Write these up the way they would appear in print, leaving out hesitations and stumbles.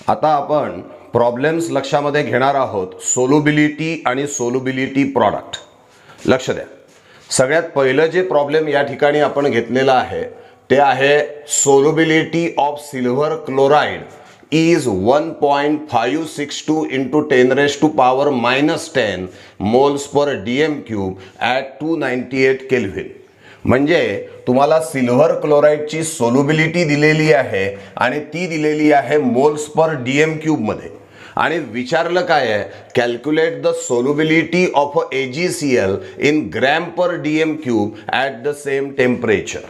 आता आपण प्रॉब्लेम्स लक्षामध्ये घेणार आहोत, सोल्युबिलिटी आणि सोल्युबिलिटी प्रॉडक्ट. लक्ष द्या. सगळ्यात पहिलं जे प्रॉब्लेम या ठिकाणी आपण घेतलेला आहे ते आहे solubility of silver chloride is 1.562 into 10 raised to power minus 10 moles per dm cube at 298 Kelvin. म्हणजे तुम्हाला सिल्वर क्लोराइडची सोल्युबिलिटी दिलेली आहे आणि ती दिलेली आहे मोल्स पर डीएम क्यूब मध्ये. आणि विचारलं काय आहे, calculate the solubility of AgCl in gram per DM cube at the same temperature.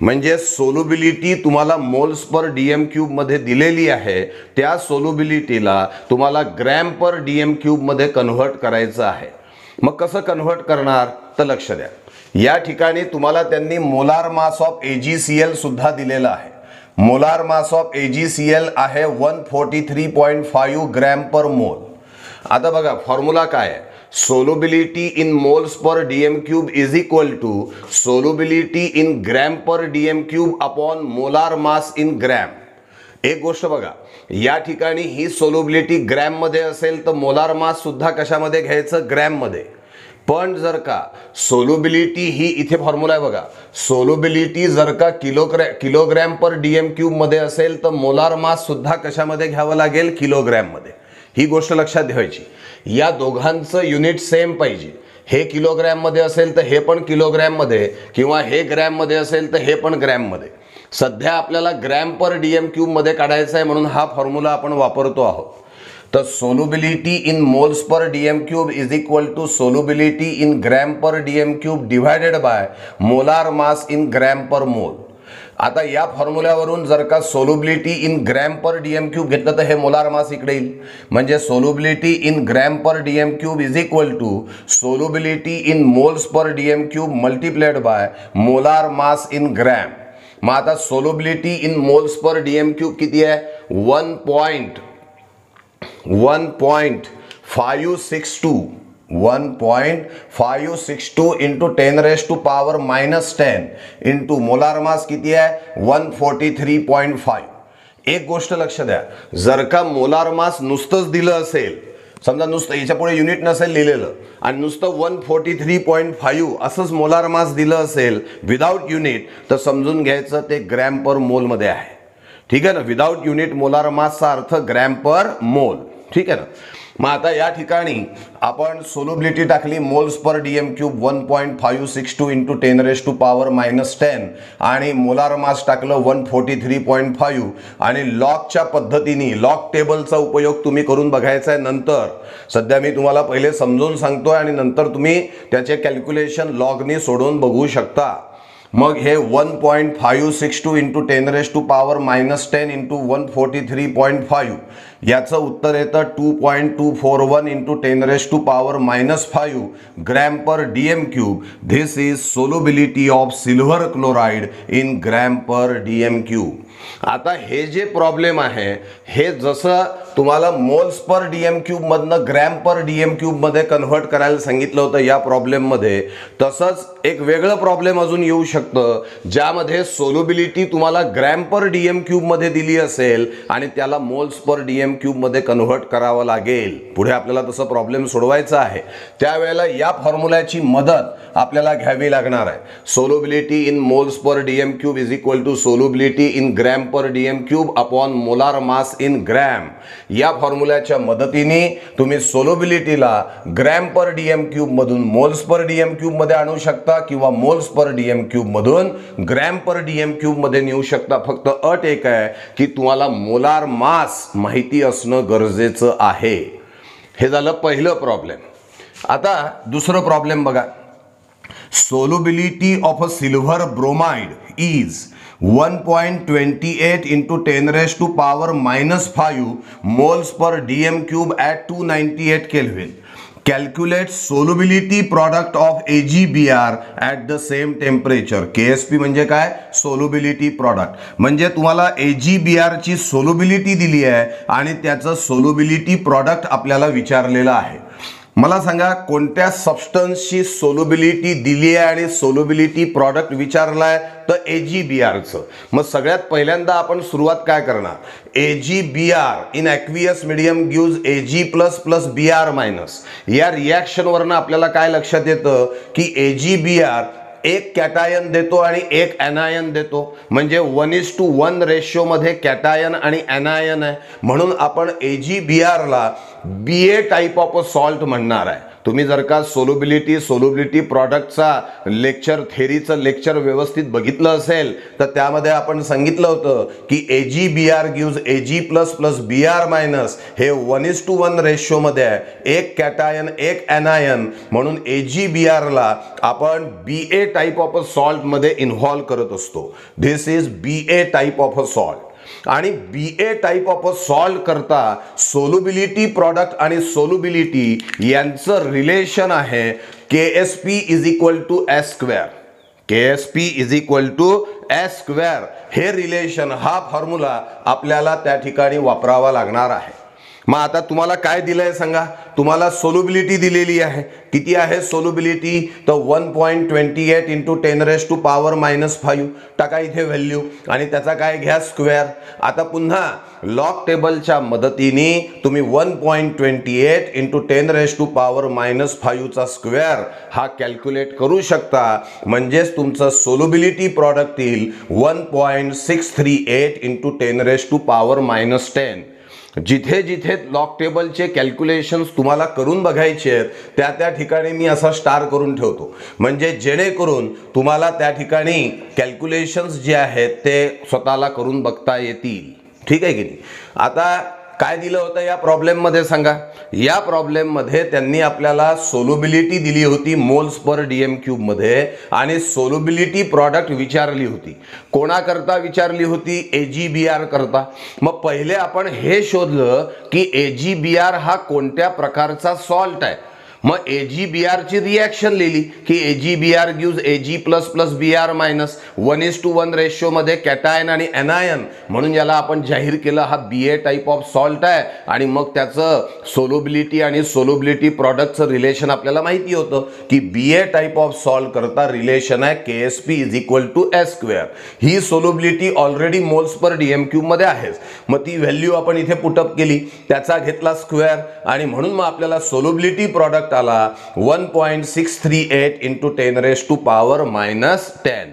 म्हणजे सोल्युबिलिटी तुम्हाला मोल्स पर डीएम क्यूब मध्ये दिलेली आहे, त्या सोल्युबिलिटीला तुम्हाला ग्रॅम पर डीएम क्यूब मध्ये कन्व्हर्ट करायचं आहे. मग कसं कन्व्हर्ट करणार तर लक्ष द्या. या ठिकाणी तुम्हाला त्यांनी मोलार मास ऑफ AgCl सुद्धा दिलेला आहे. मोलार मास ऑफ AgCl आहे 143.5 ग्रॅम पर मोल. आता बघा फॉर्म्युला काय आहे, solubility in moles per dm cube is equal to solubility in gram per dm cube upon molar mass in gram. एक गोष्ट बघा, या ठिकाणी ही सोल्युबिलिटी ग्रॅम मध्ये असेल तर मोलार मास सुद्धा कशामध्ये घ्यायचं, ग्रॅम मध्ये. पण जर का सोल्युबिलिटी ही इथे फॉर्म्युला आहे बघा, सोल्युबिलिटी जर का किलोग्रॅम पर डीएम क्यूब मध्ये असेल तर मोलार मास सुद्धा कशामध्ये घ्यावं लागेल, किलोग्रॅम मध्ये. ही गोष्ट लक्षात ठेवायची. या दोघांचं युनिट सेम पाहिजे. हे किलोग्रॅम मध्ये असेल तर हे पण किलोग्रॅम मध्ये, किंवा हे ग्रॅम मध्ये असेल तर हे पण ग्रॅम मध्ये. सध्या आपल्याला ग्रॅम पर डीएम क्यूब मध्ये काढायचा आहे म्हणून हा फॉर्म्युला आपण वापरतो आहोत. तर solubility in moles per DM cube is equal to solubility in gram per DM cube divided by molar mass in gram per mole. आता या फॉर्म्युल्यावरून जर का solubility in gram per DM cube घेतलं तर हे मोलार मास इकडे येईल. म्हणजे solubility in gram per DM cube is equal to solubility in moles per DM cube multiplied by molar mass in gram. मग आता solubility in moles per DM cube किती आहे, 1.562 into 10 raised to power minus 10 into molar mass किती आहे 143.5. एक गोष्ट लक्ष द्या, जर का मोलार मास नुसतंच दिलं असेल, समजा नुसतं याच्या पुढे युनिट नसेल लिहिलेलं आणि नुसतं 143.5 असंच मोलार मास दिलं असेल विदाउट युनिट, तर समजून घ्यायचं ते ग्रॅम पर मोल मध्ये आहे. ठीक आहे ना. विदाउट युनिट मोलार मासचा अर्थ ग्रॅम पर मोल. ठीक आहे ना. मग आता या ठिकाणी आपण सोल्युबिलिटी टाकली moles per DM cube 1.562 into 10 raised to power minus 10 आणि मोलार मास टाकलं 143.5 आणि लॉगच्या पद्धतीने लॉग टेबलचा उपयोग तुम्ही करून बघायचा आहे. नंतर सध्या मी तुम्हाला पहिले समजून सांगतोय आणि नंतर तुम्ही त्याचे कॅल्क्युलेशन लॉगने सोडून बघू शकता. मग हे 1.562 into 10 raised to power minus 10 into 143.5 याचं उत्तर येतं 2.241 into 10 raised to power minus 5 gram per DM cube. This is solubility of silver chloride in gram per DM cube. आता हे जे प्रॉब्लेम आहे हे जसं तुम्हाला मोल्स पर डीएम क्यूब मधनं ग्रॅम पर डीएम क्यूब मध्ये कन्व्हर्ट करायला सांगितलं होतं या प्रॉब्लेम मध्ये, तसंच एक वेगळं प्रॉब्लेम अजून येऊ शकतं ज्यामध्ये सोल्युबिलिटी तुम्हाला ग्रॅम पर डीएम क्यूब मध्ये दिली असेल आणि त्याला मोल्स पर डीएम क्यूब मध्ये कन्व्हर्ट करावं लागेल. पुढे आपल्याला तसं प्रॉब्लेम सोडवायचा आहे. त्यावेळेला या फॉर्म्युल्याची मदत आपल्याला घ्यावी लागणार आहे. Solubility in moles per DM cube is equal to solubility in gram per DM cube upon molar mass in gram. या फॉर्म्युल्याच्या मदतीने तुम्ही सोल्युबिलिटीला ग्रॅम पर डीएम क्यूब मधून मोल्स पर डीएम क्यूब मध्ये आणू शकता किंवा मोल्स पर डीएम क्यूब मधून ग्रॅम पर डीएम क्यूब मध्ये नेऊ शकता. फक्त अट एक आहे की तुम्हाला मोलार मास माहिती असणं गरजेचं आहे. हे झालं पहिलं प्रॉब्लेम. आता दुसरं प्रॉब्लेम बघा. Solubility of a silver bromide is 1.28 into 10 raised to power minus 5 moles per dm cube at 298 Kelvin. Calculate solubility product of AgBr at the same temperature. KSP म्हणजे काय, सोल्युबिलिटी प्रॉडक्ट. म्हणजे तुम्हाला AgBr ची solubility दिली आहे आणि त्याचं solubility product आपल्याला विचारलेलं आहे. मला सांगा कोणत्या सबस्टन्सची सोल्युबिलिटी दिली आहे आणि सोल्युबिलिटी प्रॉडक्ट विचारलाय, तर AgBrचं. मग सगळ्यात पहिल्यांदा आपण सुरुवात काय करणार, AgBr in aqueous medium gives Ag plus plus Br-. या रिॲक्शनवरनं आपल्याला काय लक्षात येतं की AgBr एक कॅटायन देतो आणि एक ॲनायन देतो, म्हणजे 1:1 रेशोमध्ये कॅटायन आणि ॲनायन आहे. म्हणून आपण AgBrला BA type of a salt म्हणणार आहे. तुम्ही जर का सोल्युबिलिटी प्रॉडक्टचा लेक्चर थेरीचं लेक्चर व्यवस्थित बघितलं असेल तर त्यामध्ये आपण सांगितलं होतं की AgBr gives Ag plus plus Br-. हे 1:1 रेशोमध्ये आहे, एक कॅटायन एक ॲनायन. म्हणून AgBrला आपण BA टाईप ऑफ अ सॉल्टमध्ये इन्व्हॉल्व करत असतो. This is BA type of a salt. आणि BA type of a salt करता सोल्युबिलिटी प्रॉडक्ट आणि सोल्युबिलिटी यांचं रिलेशन आहे KSP is equal to S². KSP is equal to S². हे relation, हा फॉर्म्युला आपल्याला त्या ठिकाणी वापरावा लागणार आहे. मग आता तुम्हाला काय दिलंय सांगा, तुम्हाला सोल्युबिलिटी दिलेली आहे. किती आहे सोल्युबिलिटी, तर 1.28 इंटू 10⁻⁻⁵ टाका इथे व्हॅल्यू आणि त्याचा काय घ्या स्क्वेअर. आता पुन्हा लॉग टेबलच्या मदतीने तुम्ही 1.28 इंटू 10⁻⁻⁵ चा स्क्वेअर हा कॅल्क्युलेट करू शकता. म्हणजेच तुमचं सोल्युबिलिटी प्रॉडक्ट येईल 1.638 इंटू 10⁻⁻10. जिथे जिथे लॉग टेबलचे कॅल्क्युलेशन्स तुम्हाला करून बघायचे आहेत त्या त्या ठिकाणी मी असा स्टार करून ठेवतो, म्हणजे जेणेकरून तुम्हाला त्या ठिकाणी कॅल्क्युलेशन्स जे आहेत ते स्वतःला करून बघता येतील. ठीक आहे की नाही. आता काय दिलं होतं या प्रॉब्लेम मध्ये सांगा. या प्रॉब्लेम मध्ये त्यांनी आपल्याला सोल्युबिलिटी दिली होती मोल्स पर DM³ मध्ये आणि सोल्युबिलिटी प्रॉडक्ट विचारली होती. कोणाकरता विचारली होती, AgBr करता. मग पहिले आपण हे शोधलं की AgBr हा कोणत्या प्रकारचा सॉल्ट आहे. मग AgBr ची रिॲक्शन लिहिली की AgBr gives Ag plus plus Br-. 1:1 रेशोमध्ये कॅटायन आणि ॲनायन, म्हणून याला आपण जाहीर केलं हा BA टाईप ऑफ सॉल्ट आहे. आणि मग त्याचं सोल्युबिलिटी आणि सोल्युबिलिटी प्रॉडक्टचं रिलेशन आपल्याला माहिती होतं की BA टाईप ऑफ सॉल्ट करता रिलेशन आहे KSP is equal to S². ही solubility already moles per DM³ मध्ये आहे. मग ती व्हॅल्यू आपण इथे पुटअप केली, त्याचा घेतला स्क्वेअर आणि म्हणून मग आपल्याला सोल्युबिलिटी प्रॉडक्ट आला 1.638 इंटू 10⁻⁻10.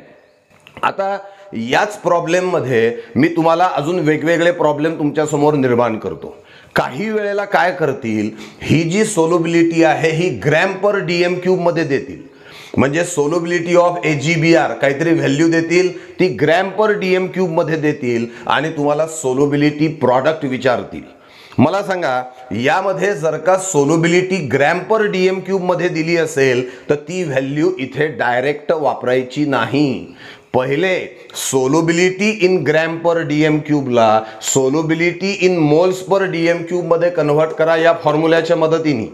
आता याच प्रॉब्लेम मध्ये मी तुम्हाला अजून वेगवेगळे प्रॉब्लेम तुमच्या समोर निर्माण करतो. काही वेळेला काय करतील, ही जी सोल्युबिलिटी आहे ही ग्रॅम पर DM³ मध्ये देतील. म्हणजे सोल्युबिलिटी ऑफ AgBr काहीतरी व्हॅल्यू देतील, ती ग्रॅम पर DM³ मध्ये देतील आणि तुम्हाला सोल्युबिलिटी प्रॉडक्ट विचारतील. मला सांगा यामध्ये जर का सोल्युबिलिटी ग्रॅम पर DM³ मध्ये दिली असेल तर ती व्हॅल्यू इथे डायरेक्ट वापरायची नाही. पहिले solubility in gram per DM³ ला solubility in moles per DM³ मध्ये कन्व्हर्ट करा या फॉर्म्युल्याच्या मदतीने.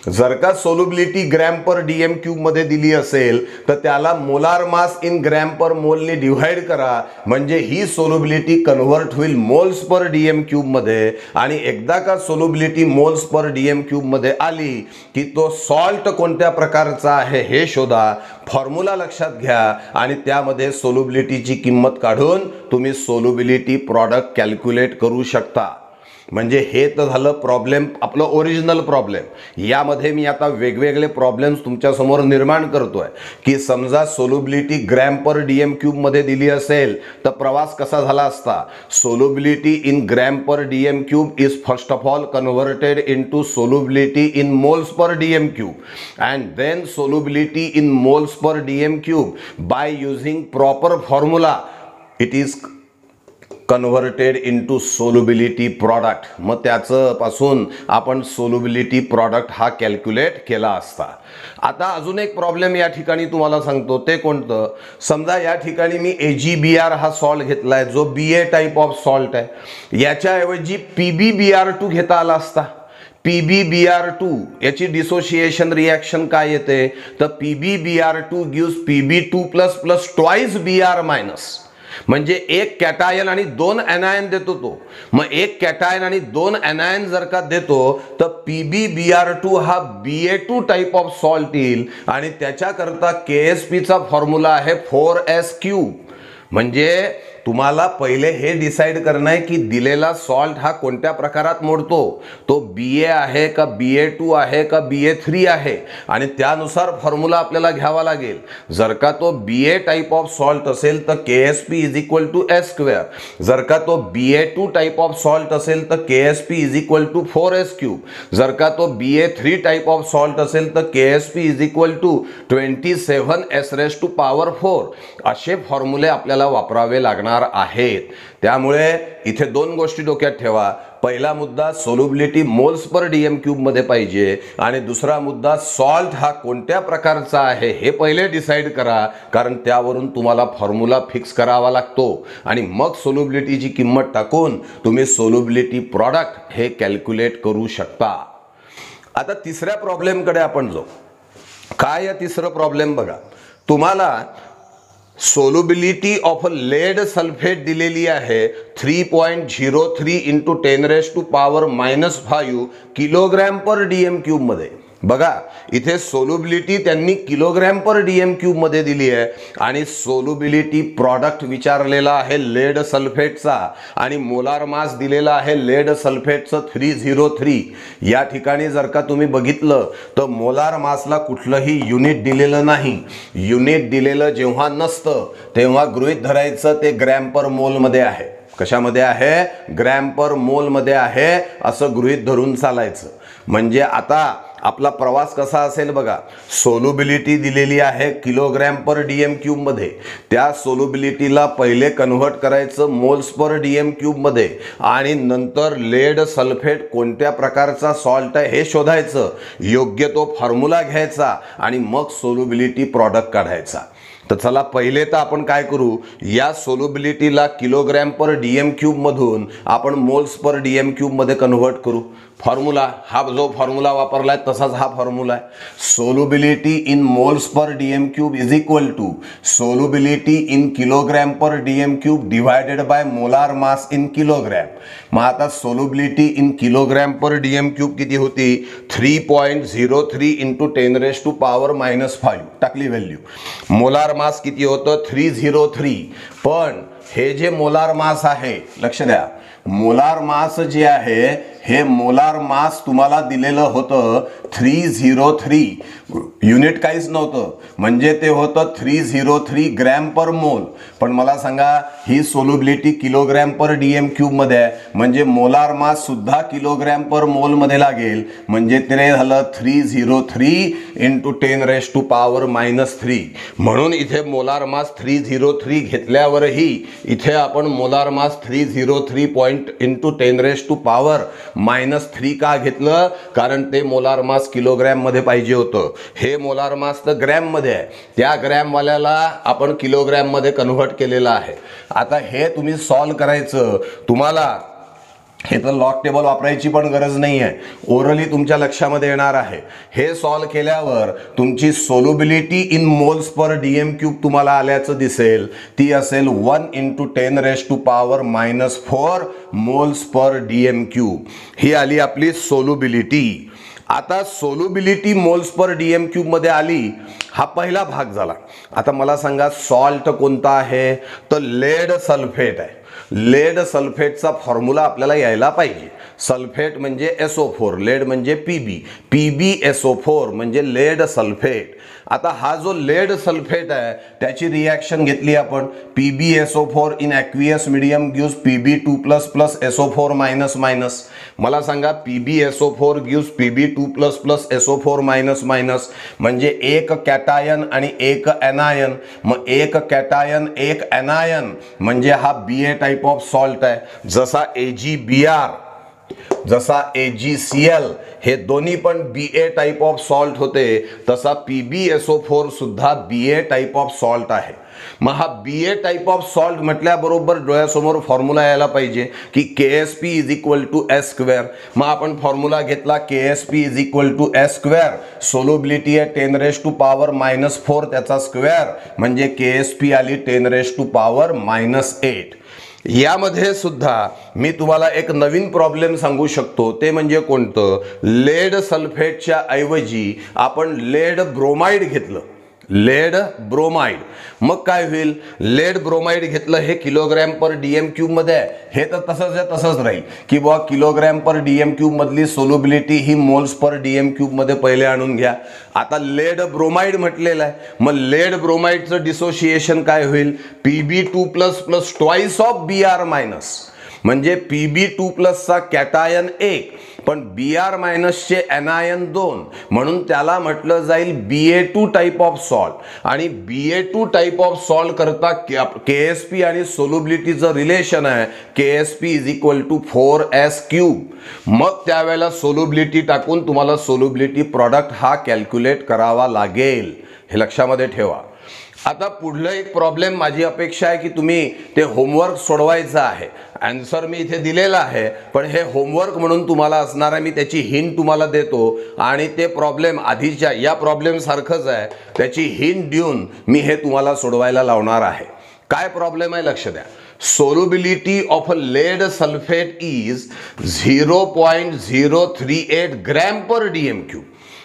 जर का सोल्युबिलिटी ग्रॅम पर DM³ मध्ये दिली असेल तर त्याला molar mass in gram per मोलने डिव्हाइड करा, म्हणजे ही सोल्युबिलिटी कन्व्हर्ट होईल मोल्स पर DM³ मध्ये. आणि एकदा का सोल्युबिलिटी मोल्स पर DM³ मध्ये आली की तो सॉल्ट कोणत्या प्रकारचा आहे हे शोधा, फॉर्म्युला लक्षात घ्या आणि त्यामध्ये सोल्युबिलिटीची किंमत काढून तुम्ही सोल्युबिलिटी प्रॉडक्ट कॅल्क्युलेट करू शकता. म्हणजे हे तर झालं प्रॉब्लेम, आपलं ओरिजिनल प्रॉब्लेम. यामध्ये मी आता वेगवेगळे प्रॉब्लेम्स तुमच्या समोर निर्माण करतोय की समजा सोल्युबिलिटी ग्रॅम पर DM³ मध्ये दिली असेल तर प्रवास कसा झाला असता. Solubility in gram per DM³ is first of all converted into solubility in moles per DM³ and then solubility in moles per DM³ by using proper formula it is converted into solubility product. मग त्याचं पासून आपण solubility product हा calculate केला असता. आता अजून एक प्रॉब्लेम या ठिकाणी तुम्हाला सांगतो, ते कोणतं. समजा या ठिकाणी मी AgBr हा सॉल्ट घेतलाय जो BA टाईप ऑफ सॉल्ट आहे. याच्याऐवजी PbBr2 घेता आला असता. PbBr2 याची डिसोसिएशन रिॲक्शन काय येते तर PbBr2 gives Pb2 plus plus twice Br-. म्हणजे एक कॅटायन आणि 2 एनायन देतो तो. मग एक कॅटायन आणि 2 एनायन जर का देतो तर PbBr2 हा Ba2 टाइप ऑफ सॉल्ट येईल आणि त्याच्याकरता KSP चा फॉर्म्युला आहे 4s3. म्हणजे तुम्हाला पहिले हे डिसाइड करणं आहे की दिलेला सॉल्ट हा कोणत्या प्रकारात मोडतो, तो Ba आहे का Ba2 आहे का Ba3 आहे आणि त्यानुसार फॉर्म्युला आपल्याला घ्यावा लागेल. जर का तो Ba टाइप ऑफ सॉल्ट असेल तर KSP is equal to S². जर का तो Ba2 टाइप ऑफ सॉल्ट असेल तर KSP is equal to 4s³. जर का तो Ba3 टाइप ऑफ सॉल्ट असेल तर KSP is equal to 27s⁴. असे फॉर्म्युले आपल्याला वापरावे लागणार आहेत. त्यामुळे इथे 2 गोष्टी डोक्यात ठेवा. पहिला मुद्दा solubility moles per DM cube मध्ये पाहिजे आणि दुसरा मुद्दा सॉल्ट हा कोणत्या प्रकारचा आहे हे पहिले डिसाइड करा, कारण त्यावरून तुम्हाला फॉर्म्युला फिक्स करावा लागतो आणि मग सोल्युबिलिटीची किंमत टाकून तुम्ही सोल्युबिलिटी प्रॉडक्ट हे कॅल्क्युलेट करू शकता. आता तिसऱ्या प्रॉब्लेमकडे आपण जाऊ. काय आहे तिसरं प्रॉब्लेम बघा. तुम्हाला सोल्युबिलिटी ऑफ लेड सल्फेट दिलेली आहे 3.03 into 10⁻⁻5 kilogram per DM cube मध्ये. बघा इथे सोल्युबिलिटी त्यांनी किलोग्रॅम पर डीएम क्यूब मध्ये दिली आहे आणि सोल्युबिलिटी प्रॉडक्ट विचारलेला आहे लेड सल्फेटचा आणि मोलार मास दिलेला आहे लेड सल्फेटचं 303. या ठिकाणी जर का तुम्ही बघितलं तर मोलार मासला कुठलंही युनिट दिलेलं नाही. युनिट दिलेलं जेव्हा नसतं तेव्हा गृहीत धरायचं ते ग्रॅम पर मोल मध्ये आहे. कशामध्ये आहे? ग्रॅम पर मोल मध्ये आहे असं गृहीत धरून चालायचं. म्हणजे आता आपला प्रवास कसा असेल बघा. सोल्युबिलिटी दिलेली आहे किलोग्रॅम पर डीएम क्यूब मध्ये. त्या सोल्युबिलिटीला पहिले कन्व्हर्ट करायचं मोल्स पर डीएम क्यूब मध्ये आणि नंतर लेड सल्फेट कोणत्या प्रकारचा सॉल्ट आहे हे शोधायचं. योग्य तो फॉर्म्युला घ्यायचा आणि मग सोल्युबिलिटी प्रॉडक्ट काढायचा. तर चला पहिले तर आपण काय करू, या सोल्युबिलिटीला किलोग्रॅम पर डीएम क्यूब मधून आपण मोल्स पर डीएम क्यूब मध्ये कन्व्हर्ट करू. फॉर्म्युला हा जो फॉर्म्युला वापरलाय तसाच हा फॉर्म्युला आहे. Solubility in moles per DM cube is equal to solubility in kilogram per DM cube divided by molar mass in kilogram. मग आता solubility in kilogram per DM cube किती होती? 3.03 इंटू 10⁻⁻5 टाकली व्हॅल्यू. मोलार मास किती होतं? 303. पण हे जे मोलार मास आहे लक्ष द्या, मोलार मास जे आहे हे मोलार मास तुम्हाला दिलेलं होतं 303. युनिट काहीच नव्हतं म्हणजे ते होतं 303 ग्रॅम पर मोल. पण मला सांगा ही solubility kilogram per DM cube मध्ये आहे म्हणजे मोलार मास सुद्धा किलोग्रॅम पर मोल मध्ये लागेल. म्हणजे ते झालं 303 इंटू 10⁻⁻3. म्हणून इथे मोलार मास 303 घेतल्यावरही इथे आपण मोलार मास 303 इंटू 10⁻⁻3 का घेतलं? कारण ते मोलार मास किलोग्रॅम मध्ये पाहिजे होतं. हे मोलार मास तर ग्रॅम मध्ये आहे. त्या ग्रॅम वाल्याला आपण किलोग्रॅम मध्ये कन्व्हर्ट केलेलं आहे. आता हे तुम्ही सॉल्व करायचं. तुम्हाला हे तर लॉग टेबल वापरायची पण गरज नाही आहे. ओरली तुमच्या लक्षामध्ये येणार आहे. हे सॉल्व केल्यावर तुमची solubility in moles per DM cube तुम्हाला आल्याचं दिसेल. ती असेल 1 into 10⁻⁻4 moles per DM cube. ही आली आपली सोल्युबिलिटी. आता solubility moles per DM cube मध्ये आली. हा पहिला भाग झाला. आता मला सांगा सॉल्ट कोणता आहे? तर लेड सल्फेट आहे. लेड सल्फेटचा फॉर्म्युला आपल्याला यायला पाहिजे. सल्फेट म्हणजे SO4, लेड म्हणजे PbSO4 म्हणजे लेड सल्फेट. आता हा जो लेड सल्फेट आहे त्याची रिॲक्शन घेतली आपण. PbSO4 in aqueous medium gives Pb2++ SO4-. मला सांगा PbSO4 गिव्स Pb2++ SO4-. म्हणजे एक कॅटायन आणि एक एनायन. मग एक कॅटायन एक एनायन म्हणजे हा Ba टाइप ऑफ सॉल्ट आहे. जसा AgBr जसा AgCl हे दोन्ही पण Ba टाइप ऑफ सॉल्ट होते तसा PbSO4 सुद्धा Ba टाइप ऑफ सॉल्ट आहे. मग हा BA टाईप ऑफ सॉल्ट म्हटल्याबरोबर डोळ्यासमोर फॉर्म्युला यायला पाहिजे की KSP is equal to S square. मग आपण फॉर्म्युला घेतला KSP is equal to S square, solubility आहे 10⁻⁻⁴ त्याचा स्क्वेअर म्हणजे KSP आली 10⁻⁻8. यामध्ये सुद्धा मी तुम्हाला एक नवीन प्रॉब्लेम सांगू शकतो, ते म्हणजे कोणतं, लेड सल्फेटच्या ऐवजी आपण लेड ब्रोमाइड घेतलं. लेड ब्रोमाइड, मग काय होईल, लेड ब्रोमाइड घेतलं, हे किलोग्रॅम पर DM³ मध्ये आहे, हे तर तसंच आहे तसंच राहील की बुवा किलोग्रॅम पर DM³ मधली सोल्युबिलिटी ही मोल्स पर DM³ मध्ये पहिले आणून घ्या. आता लेड ब्रोमाइड म्हटलेलं आहे, मग लेड ब्रोमाइडचं डिसोसिएशन काय होईल, Pb2+ plus twice of Br- म्हणजे Pb2+ चा कॅटायन 1 पण Br- चे एनायन 2, म्हणून त्याला म्हटलं जाईल Ba2 टाईप ऑफ सॉल्ट. आणि Ba2 टाईप ऑफ सॉल्ट करता KSP आणि सोल्युबिलिटीचं रिलेशन आहे KSP is equal to 4S³. मग त्यावेळेला सोल्युबिलिटी टाकून तुम्हाला सोल्युबिलिटी प्रॉडक्ट हा कॅल्क्युलेट करावा लागेल, हे लक्षामध्ये ठेवा. आता पुढलं एक प्रॉब्लेम माझी अपेक्षा आहे की तुम्ही ते होमवर्क सोडवायचं आहे. आन्सर मी इथे दिलेला आहे, पण हे होमवर्क म्हणून तुम्हाला असणार आहे. मी त्याची हिंट तुम्हाला देतो आणि ते प्रॉब्लेम आधीच्या या प्रॉब्लेम सारखंच आहे, त्याची हिंट देऊन मी हे तुम्हाला सोडवायला लावणार आहे. काय प्रॉब्लेम आहे लक्ष द्या. Solubility of a lead sulphate is 0.038 gram per DM³.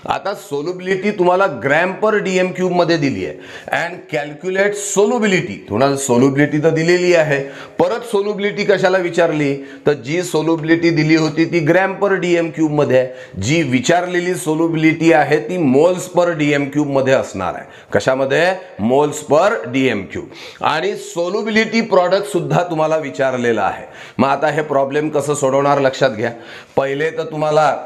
आता सोल्युबिलिटी तुम्हाला ग्रॅम पर DM³ मध्ये दिली आहे अँड कॅल्क्युलेट सोल्युबिलिटी. तुम्हाला सोल्युबिलिटी तर दिलेली आहे, परत सोल्युबिलिटी कशाला विचारली, तर जी सोल्युबिलिटी दिली होती ती ग्रॅम पर DM³ मध्ये आहे, जी विचारलेली सोल्युबिलिटी आहे ती मोल्स पर DM³ मध्ये असणार आहे. कशामध्ये, मोल्स पर DM³. आणि सोल्युबिलिटी प्रॉडक्ट सुद्धा तुम्हाला विचारलेला आहे. मग आता हे प्रॉब्लेम कसं सोडवणार लक्षात घ्या. पहिले तर तुम्हाला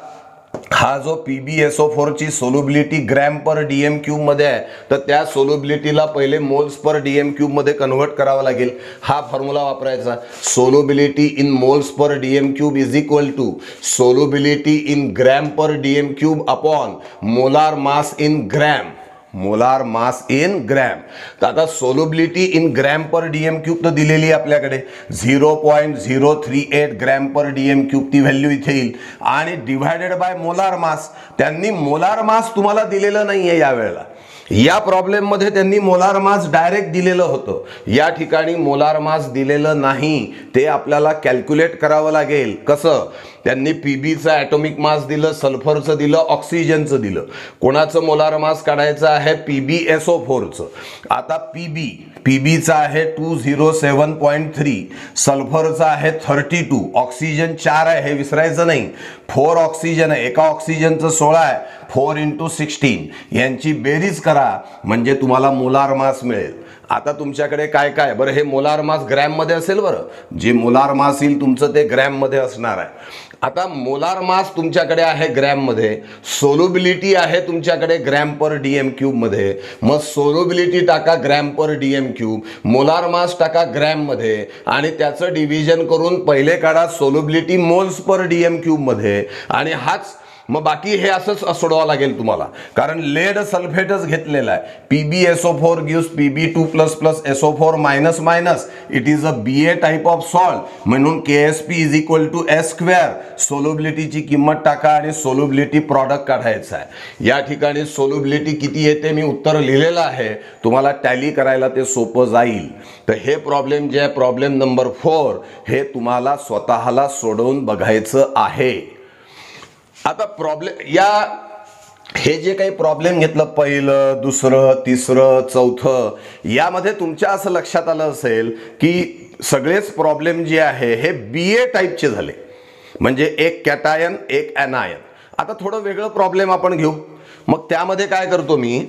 हा जो PbSO4 ची सोल्युबिलिटी ग्रॅम पर DM³ मध्ये आहे, तर त्या सोल्युबिलिटीला पहिले मोल्स पर DM³ मध्ये कन्व्हर्ट करावं लागेल. हा फॉर्म्युला वापरायचा, solubility in moles per DM³ is equal to solubility in gram per DM³ upon molar mass in gram. Molar mass in gram. तर आता solubility in gram per DM³ तर दिलेली आहे आपल्याकडे 0.038 ग्रॅम पर DM³ ती value इथे येईल आणि डिवायडेड बाय मोलार मास. त्यांनी मोलार मास तुम्हाला दिलेलं नाहीये यावेळेला. या प्रॉब्लेम मध्ये त्यांनी मोलार मास डायरेक्ट दिलेलं होतं, या ठिकाणी मोलार मास दिलेलं नाही, ते आपल्याला कॅल्क्युलेट करावं लागेल. कसं, त्यांनी Pbचा ॲटॉमिक मास दिलं, सल्फरचं दिलं, ऑक्सिजनचं दिलं. कोणाचं मोलार मास काढायचं आहे, PbSO4चं. आता Pbचा आहे 207.3, सल्फरचा आहे 32, ऑक्सिजन 4 आहे हे विसरायचं नाही. 4 ऑक्सिजन आहे, एका ऑक्सिजनचं 16 आहे, 4 × 16 यांची बेरीज करा म्हणजे तुम्हाला मोलार मास मिळेल. आता तुमच्याकडे काय काय, बरं हे मोलार मास ग्रॅम मध्ये असेल, बरं जे मोलार मास येईल तुमचं ते ग्रॅम मध्ये असणार आहे. आता मोलार मास तुमच्याकडे आहे ग्रॅम मध्ये, सोल्युबिलिटी आहे तुमच्याकडे ग्रॅम पर DM³ मध्ये. मग सोल्युबिलिटी टाका gram per DM³, molar mass टाका ग्रॅम मध्ये आणि त्याचं डिव्हिजन करून पहिले काढा सोल्युबिलिटी मोल्स पर DM³ मध्ये. आणि हाच मग बाकी हे असंच सोडवावं लागेल तुम्हाला, कारण लेड सल्फेटच घेतलेला आहे. PbSO4 gives Pb2++ SO4-, it is a Ba type of salt, म्हणून KSP is equal to S². सोल्युबिलिटीची किंमत टाका आणि सोल्युबिलिटी प्रॉडक्ट काढायचा आहे. या ठिकाणी सोल्युबिलिटी किती येते मी उत्तर लिहिलेलं आहे, तुम्हाला टॅली करायला ते सोपं जाईल. तर हे प्रॉब्लेम जे आहे, प्रॉब्लेम नंबर 4, हे तुम्हाला स्वतःला सोडवून बघायचं आहे. आता प्रॉब्लेम हे जे काही प्रॉब्लेम घेतलं, पहिलं, दुसरं, तिसरं, चौथं, यामध्ये तुमच्या असं लक्षात आलं असेल की सगळेच प्रॉब्लेम जे आहे हे BA टाईपचे झाले, म्हणजे एक कॅटायन एक एनायन. आता थोडं वेगळं प्रॉब्लेम आपण घेऊ. मग त्यामध्ये काय करतो मी,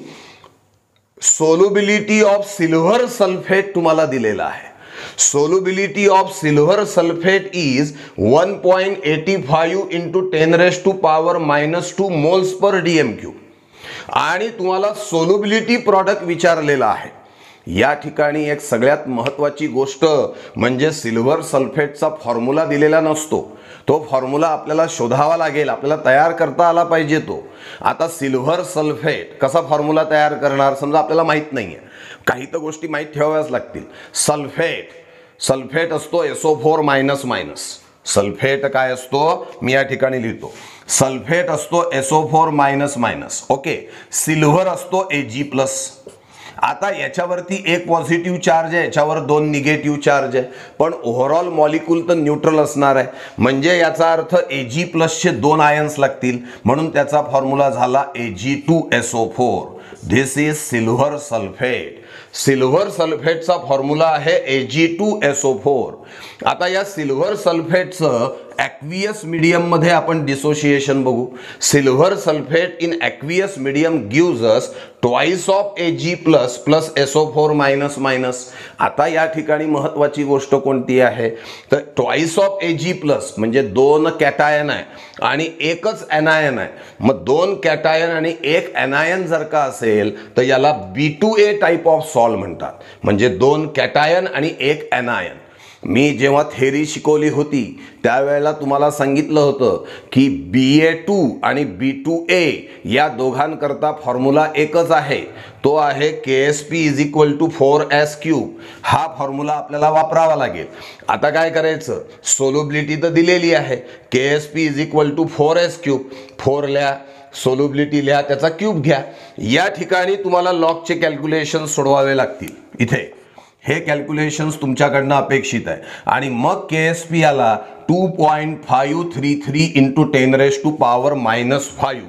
सोल्युबिलिटी ऑफ सिल्व्हर सल्फेट तुम्हाला दिलेला आहे. Solubility of silver sulfate is 1.85 into 10⁻⁻² moles per DM³. आणि तुम्हाला सोल्युबिलिटी प्रॉडक्ट विचारलेला आहे. या ठिकाणी एक सगळ्यात महत्त्वाची गोष्ट म्हणजे सिल्वर सल्फेटचा फॉर्म्युला दिलेला नसतो, तो फॉर्म्युला आपल्याला शोधावा लागेल, आपल्याला तयार करता आला पाहिजे तो. आता सिल्वर सल्फेट कसा फॉर्म्युला तयार करणार, समजा आपल्याला माहित नाहीये, काही तर गोष्टी माहीत ठेवाव्याच लागतील. सल्फेट असतो SO4 मायनस मायनस. सल्फेट काय असतो मी या ठिकाणी लिहितो. सल्फेट असतो SO4 minus minus. Okay. Silver असतो Ag+. आता याच्यावरती एक पॉझिटिव्ह चार्ज आहे, याच्यावर 2 निगेटिव्ह चार्ज आहे, पण ओव्हरऑल मॉलिक्यूल तर न्यूट्रल असणार आहे. म्हणजे याचा अर्थ Ag+ चे 2 आयन्स लागतील, म्हणून त्याचा फॉर्म्युला झाला Ag2SO4. This is silver sulphate. Silver सल्फेटचा फॉर्म्युला आहे Ag2SO4. आता या सिल्वर सल्फेटचं ॲक्वियस मीडियम मध्ये आपण डिसोसिएशन बघू. Silver sulphate in aqueous medium gives us twice of Ag+ plus SO4 minus minus. आता या ठिकाणी महत्वाची गोष्ट कोणती आहे तर ट्वाइस ऑफ Ag+ म्हणजे 2 कॅटायन आहे आणि एकच एनायन आहे. मग 2 कॅटायन आणि 1 एनायन जर का असेल तर याला B2A टाइप ऑफ सॉल्ट म्हणतात. म्हणजे 2 कॅटायन आणि 1 एनायन. मी जेव्हा थेरी शिकवली होती त्यावेळेला तुम्हाला सांगितलं होतं की Ba2 आणि B2A या दोघांकरता फॉर्म्युला एकच आहे, तो आहे KSP = 4S³. हा फॉर्म्युला आपल्याला वापरावा लागेल. आता काय करायचं, सोल्युबिलिटी तर दिलेली आहे, KSP = 4S³. 4 लिहा, सोल्युबिलिटी लिहा, त्याचा क्यूब घ्या. या ठिकाणी तुम्हाला लॉगचे कॅल्क्युलेशन सोडवावे लागतील. इथे हे कॅल्क्युलेशन्स तुमच्याकडनं अपेक्षित आहे. आणि मग KSP आला 2.533 × 10⁻⁻⁵.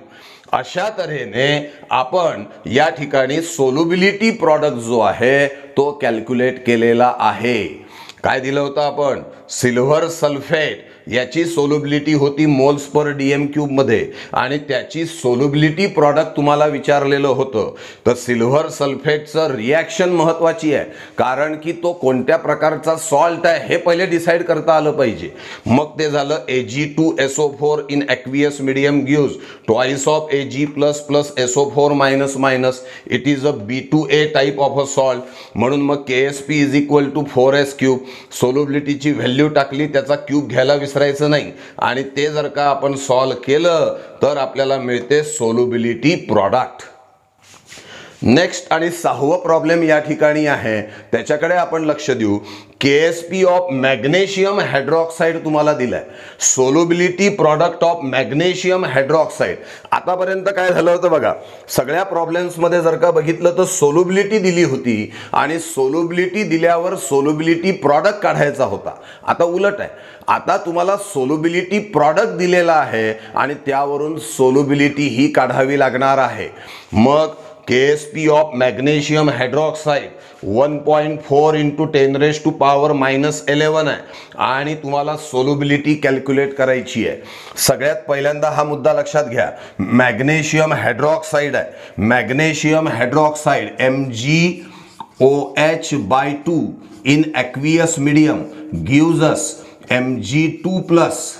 अशा तऱ्हेने आपण या ठिकाणी सोल्युबिलिटी प्रॉडक्ट जो आहे तो कॅल्क्युलेट केलेला आहे. काय दिलं होतं आपण, सिल्वर सल्फेट याची सोल्युबिलिटी होती मोल्स पर DM³ मध्ये आणि त्याची सोल्युबिलिटी प्रॉडक्ट तुम्हाला विचारलेलं होतं. तर सिल्वर सल्फेटचं रिॲक्शन महत्वाची आहे, कारण की तो कोणत्या प्रकारचा सॉल्ट आहे हे पहिले डिसाईड करता आलं पाहिजे. मग ते झालं Ag2SO4 in aqueous medium gives twice of Ag+ plus SO4 minus minus. It is a B2A type of a salt. म्हणून मग KSP = 4S³. सोल्युबिलिटीची व्हॅल्यू टाकली, त्याचा क्यूब घ्यायला विसरायचं नाही. आणि ते जर का आपण सॉल्व केलं तर आपल्याला मिळते सोल्युबिलिटी प्रॉडक्ट. नेक्स्ट आणि 6वं प्रॉब्लेम या ठिकाणी आहे, त्याच्याकडे आपण लक्ष देऊ. KSP ऑफ मॅग्नेशियम हायड्रॉक्साईड तुम्हाला दिलाय. Solubility product of magnesium hydroxide. आतापर्यंत काय झालं होतं बघा, सगळ्या प्रॉब्लेम्स मध्ये जर का बघितलं तर सोल्युबिलिटी दिली होती आणि सोल्युबिलिटी दिल्यावर सोल्युबिलिटी प्रॉडक्ट काढायचा होता. आता उलट आहे, आता तुम्हाला सोल्युबिलिटी प्रॉडक्ट दिलेला आहे आणि त्यावरून सोल्युबिलिटी ही काढावी लागणार आहे. मग KSP ऑफ मॅग्नेशियम हायड्रॉक्साईड 1.4 × 10⁻⁻11 आहे आणि तुम्हाला सोल्युबिलिटी कॅल्क्युलेट करायची आहे. सगळ्यात पहिल्यांदा हा मुद्दा लक्षात घ्या, मॅग्नेशियम हायड्रॉक्साईड आहे. Magnesium hydroxide MgOH/2 in aqueous medium gives us Mg2+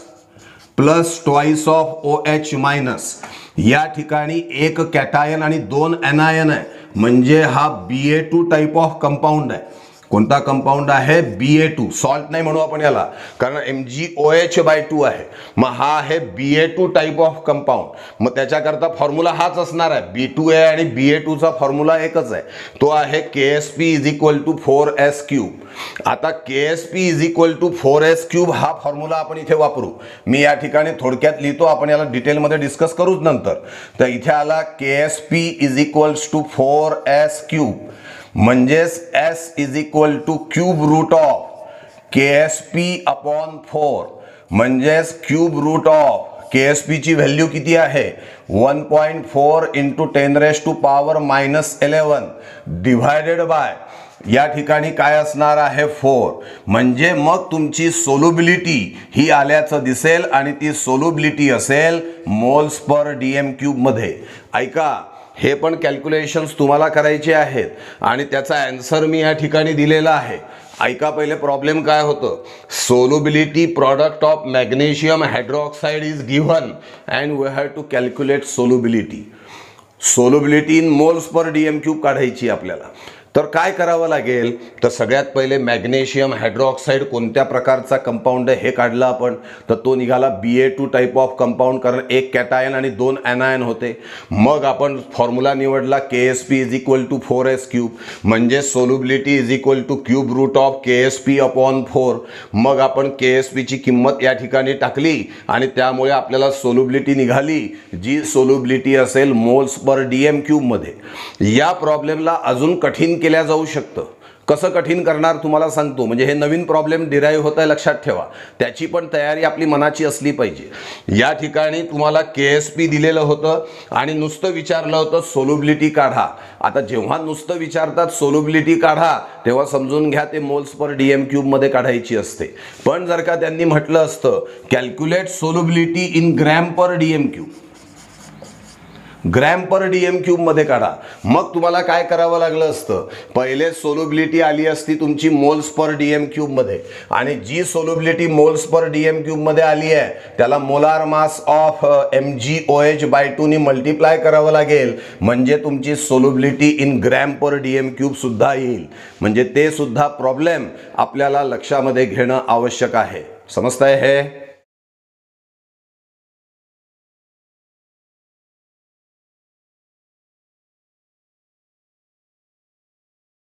plus twice of OH-. या ठिकाणी 1 कॅटायन आणि 2 एनायन आहे, म्हणजे हा Ba2 टाइप ऑफ कंपाऊंड आहे. कोणता कंपाऊंड आहे, Ba2. सॉल्ट नाही म्हणू आपण याला, कारण MgOH/2 आहे. मग हा आहे Ba2 टाइप ऑफ कंपाऊंड. मग त्याच्याकरता फॉर्म्युला हाच असणार आहे. B2A आणि Ba2चा फॉर्म्युला एकच आहे, तो आहे KSP = 4S³. आता KSP = 4S³ हा फॉर्म्युला आपण इथे वापरू. मी या ठिकाणी थोडक्यात लिहितो, आपण याला डिटेलमध्ये डिस्कस करूच नंतर. तर इथे आला KSP = 4S³. म्हणजेच S cube root of KSP/4 म्हणजेच क्यूब रूट ऑफ KSP ची व्हॅल्यू किती आहे 1.4 × 10⁻⁻11 डिवायडेड बाय या ठिकाणी काय असणार आहे 4. म्हणजे मग तुमची सोल्युबिलिटी ही आल्याचं दिसेल आणि ती सोल्युबिलिटी असेल मोल्स पर DM³ मध्ये. ऐका, हे पण कॅल्क्युलेशन्स तुम्हाला करायचे आहेत आणि त्याचा आन्सर मी या ठिकाणी दिलेला आहे. ऐका, पहिले प्रॉब्लेम काय होतं, solubility product of magnesium hydroxide is given and we have to calculate solubility. Solubility in moles per DM³ काढायची आपल्याला. तर काय करावं लागेल, तर सगळ्यात पहिले मॅग्नेशियम हायड्रॉक्साईड कोणत्या प्रकारचा कंपाऊंड आहे हे काढलं आपण, तर तो निघाला Ba2 टाईप ऑफ कंपाऊंड, कारण एक कॅटायन आणि 2 ॲनायन होते. मग आपण फॉर्म्युला निवडला KSP is equal to 4s³, म्हणजे solubility is equal to cube root of KSP/4. मग आपण KSP ची किंमत या ठिकाणी टाकली आणि त्यामुळे आपल्याला सोल्युबिलिटी निघाली, जी सोल्युबिलिटी असेल मोल्स पर DM³ मध्ये. या प्रॉब्लेमला अजून कठीण केल्या जाऊ शकतं. कसं कठीण करणार तुम्हाला सांगतो, म्हणजे हे नवीन प्रॉब्लेम डिराईव्ह होत आहे लक्षात ठेवा, त्याची पण तयारी आपली मनाची असली पाहिजे. या ठिकाणी तुम्हाला KSP दिलेलं होतं आणि नुसतं विचारलं होतं सोल्युबिलिटी काढा. आता जेव्हा नुसतं विचारतात सोल्युबिलिटी काढा, तेव्हा समजून घ्या ते मोल्स पर DM³ मध्ये काढायची असते. पण जर का त्यांनी म्हटलं असतं calculate solubility in gram per DM³, gram per DM³ मध्ये काढा, मग तुम्हाला काय करावं लागलं असतं, पहिले सोल्युबिलिटी आली असती तुमची मोल्स पर DM³ मध्ये, आणि जी सोल्युबिलिटी मोल्स पर DM³ मध्ये आली आहे त्याला मोलार मास ऑफ MgOH/2 ने मल्टिप्लाय करावं लागेल, म्हणजे तुमची solubility in gram per DM³ सुद्धा येईल. म्हणजे ते सुद्धा प्रॉब्लेम आपल्याला लक्षामध्ये घेणं आवश्यक आहे. समजताय हे?